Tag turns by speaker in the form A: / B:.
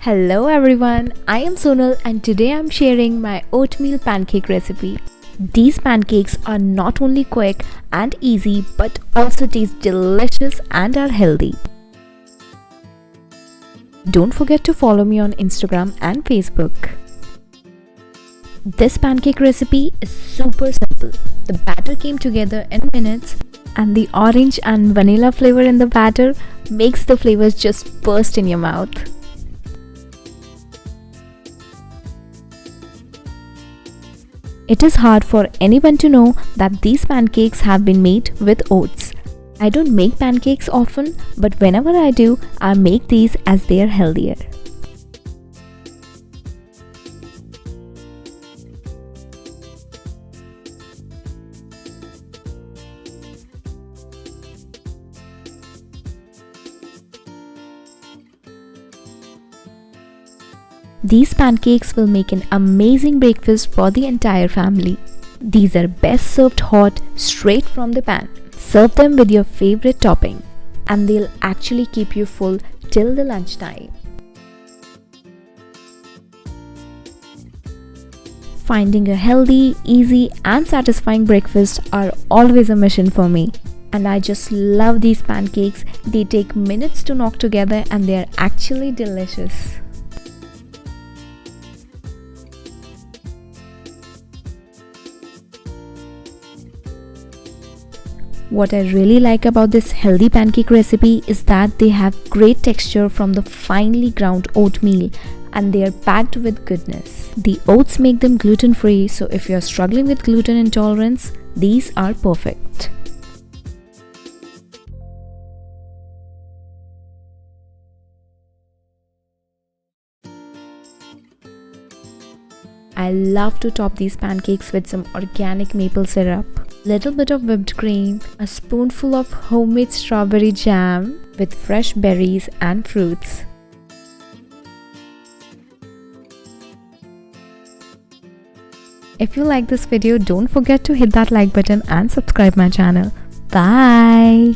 A: Hello everyone, I am Sonal and today I'm sharing my oatmeal pancake recipe. These pancakes are not only quick and easy but also taste delicious and are healthy. Don't forget to follow me on Instagram and Facebook. This pancake recipe is super simple. The batter came together in minutes and the orange and vanilla flavor in the batter makes the flavors just burst in your mouth. It is hard for anyone to know that these pancakes have been made with oats. I don't make pancakes often, but whenever I do, I make these as they are healthier. These pancakes will make an amazing breakfast for the entire family. These are best served hot, straight from the pan. Serve them with your favorite topping, and they'll actually keep you full till the lunchtime. Finding a healthy, easy and satisfying breakfast are always a mission for me. And I just love these pancakes. They take minutes to knock together and they are actually delicious. What I really like about this healthy pancake recipe is that they have great texture from the finely ground oatmeal and they are packed with goodness. The oats make them gluten-free, so if you are struggling with gluten intolerance, these are perfect. I love to top these pancakes with some organic maple syrup, little bit of whipped cream, a spoonful of homemade strawberry jam with fresh berries and fruits. If you like this video, don't forget to hit that like button and subscribe my channel. Bye!